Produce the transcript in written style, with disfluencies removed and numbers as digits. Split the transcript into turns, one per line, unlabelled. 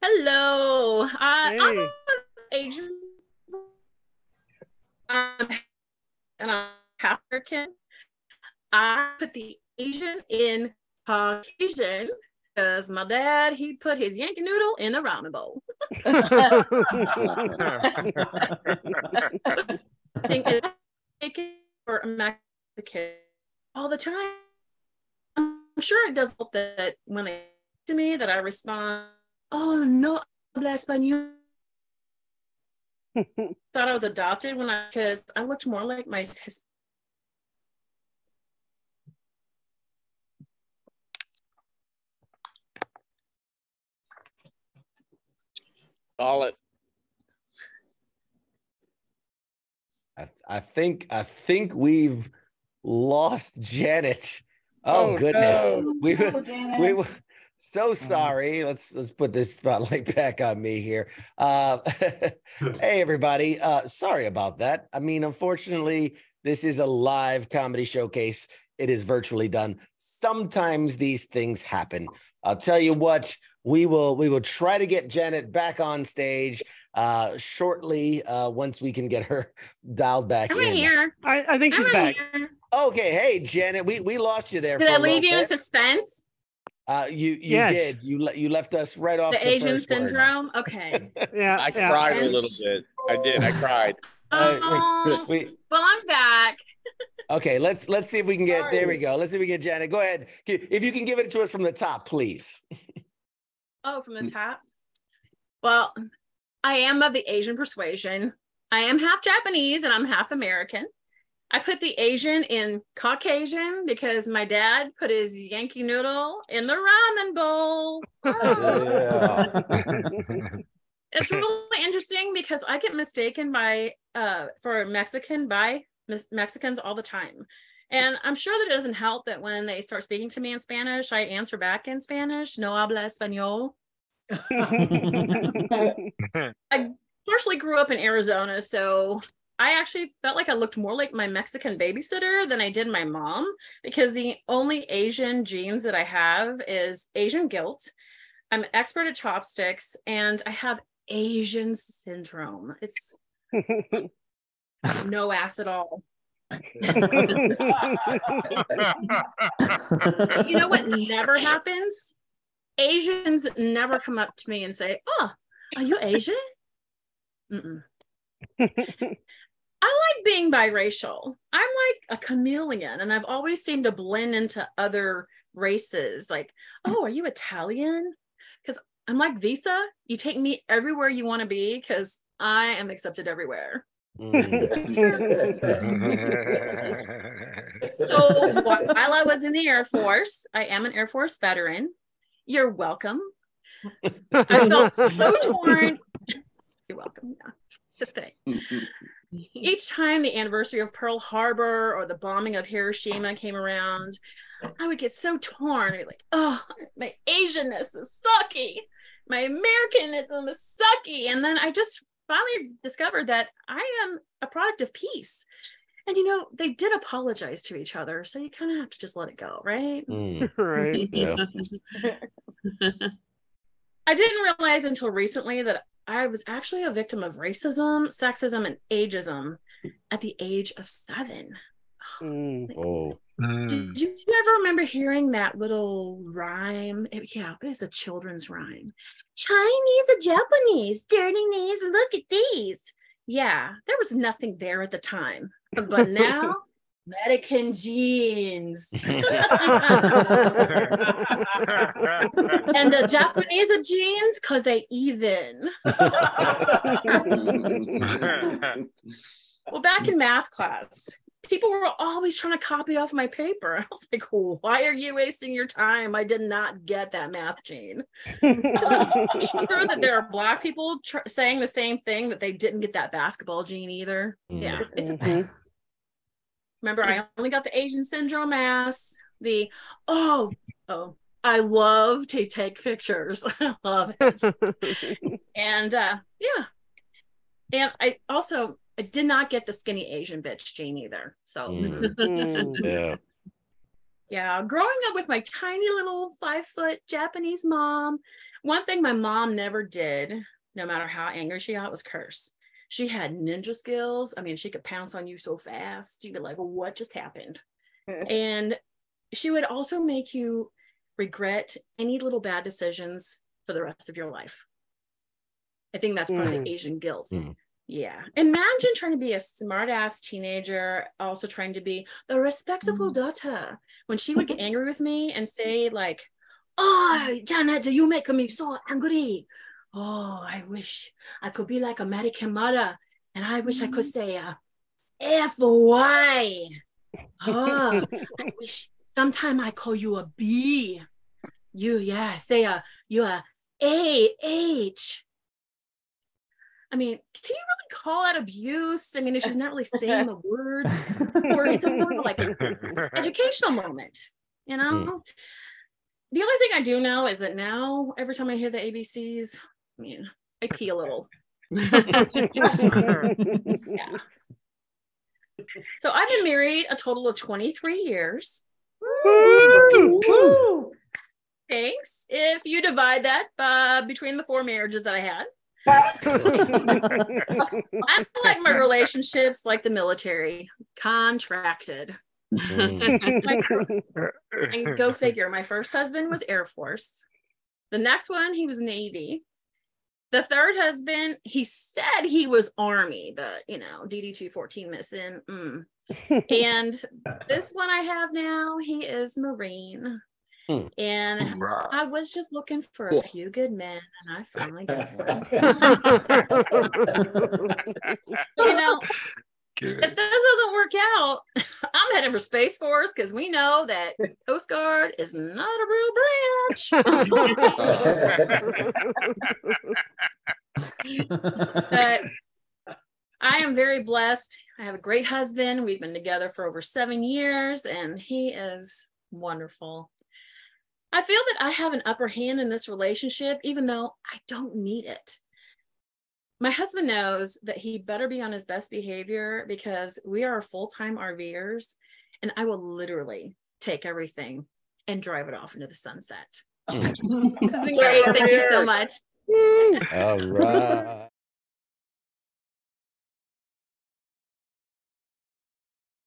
Hello. I'm
Hey.
Asian, and I'm half American. I put the Asian in Caucasian because my dad, he put his Yankee noodle in the ramen bowl. I think it's for a Mexican all the time. I'm sure it does help that when they to me that I respond, oh, no habla español. Thought I was adopted because I looked more like my
Call it.
I think we've lost Janet. Oh goodness.
No.
We were so sorry. Let's put this spotlight back on me here. Hey everybody. Sorry about that. I mean, unfortunately, this is a live comedy showcase. It is virtually done. Sometimes these things happen. I'll tell you what, we will try to get Janet back on stage shortly once we can get her dialed back
I'm
in.
right here.
I think she's back.
Here.
Okay, hey Janet, we lost you there.
Did
for
I
a little
leave you in
bit.
suspense?
You
Yes.
did. You left us right off
The
the
Asian
first word.
syndrome? Okay.
Yeah.
I
yeah.
cried a little bit. I did. I cried.
Oh, well, I'm back.
Okay, let's see if we can get.
Sorry.
There we go. Let's see if we can get Janet. Go ahead. If you can give it to us from the top, please.
Oh, from the top? Well, I am of the Asian persuasion. I am half Japanese and I'm half American. I put the Asian in Caucasian because my dad put his Yankee noodle in the ramen bowl. It's really interesting because I get mistaken for Mexican by Mexicans all the time. And I'm sure that it doesn't help that when they start speaking to me in Spanish, I answer back in Spanish, no habla español. I partially grew up in Arizona, so I actually felt like I looked more like my Mexican babysitter than I did my mom, because the only Asian genes that I have is Asian guilt. I'm an expert at chopsticks, and I have Asian syndrome. It's no ass at all. You know what never happens? Asians never come up to me and say, oh, are you Asian? Mm-mm. I like being biracial. I'm like a chameleon, and I've always seemed to blend into other races. Like, oh, are you Italian? Because I'm like Visa. You take me everywhere you want to be because I am accepted everywhere. So while I was in the Air Force, I am an Air Force veteran. You're welcome. I felt so torn. You're welcome. Yeah, it's a thing. Each time the anniversary of Pearl Harbor or the bombing of Hiroshima came around, I would get so torn. I'd be like, oh, my Asianness is sucky. My Americanism is sucky. And then I just finally discovered that I am a product of peace. And, you know, they did apologize to each other. So you kind of have to just let it go, right?
Right.
Yeah.
I didn't realize until recently that I was actually a victim of racism, sexism, and ageism at the age of 7.
Oh.
Did you ever remember hearing that little rhyme? It was a children's rhyme. Chinese or Japanese, dirty knees, look at these. Yeah, there was nothing there at the time. But now, American genes. And the Japanese are genes because they even. Well, back in math class, people were always trying to copy off my paper. I was like, why are you wasting your time? I did not get that math gene. I'm sure that there are Black people saying the same thing, that they didn't get that basketball gene either. Yeah, it's a thing. Remember, I only got the Asian syndrome ass. I love to take pictures. I love it. And yeah. And I did not get the skinny Asian bitch gene either. So
Yeah.
Yeah, growing up with my tiny little 5-foot Japanese mom, One thing my mom never did, no matter how angry she got, was curse. She had ninja skills. I mean, she could pounce on you so fast. You'd be like, what just happened? And she would also make you regret any little bad decisions for the rest of your life. I think that's part of the Asian guilt. Yeah. Imagine trying to be a smart ass teenager, also trying to be the respectful daughter. When she would get angry with me and say like, oh, Janet, you make me so angry. Oh, I wish I could be like American mother. And I wish I could say F-Y. Oh, I wish sometime I call you a B. Say you a A-H. I mean, can you really call that abuse? I mean, if she's not really saying the words, or it's a more like an educational moment, you know? The only thing I do know is that now, every time I hear the ABCs, I mean, I pee a little. Yeah. So I've been married a total of 23 years.
Woo!
Thanks. If you divide that between the 4 marriages that I had. I like my relationships like the military, contracted. And go figure, my first husband was Air Force. The next one, he was Navy. The third husband, he said he was Army, but you know, DD-214 missing. And this one I have now, he is Marine. And I was just looking for a few good men, and I finally got one. You know, if this doesn't work out, I'm heading for Space Force because we know that Coast Guard is not a real branch. But I am very blessed. I have a great husband. We've been together for over 7 years, and he is wonderful. I feel that I have an upper hand in this relationship, even though I don't need it. My husband knows that he better be on his best behavior because we are full-time RVers, and I will literally take everything and drive it off into the sunset. This has been great. Thank you so much.
All right.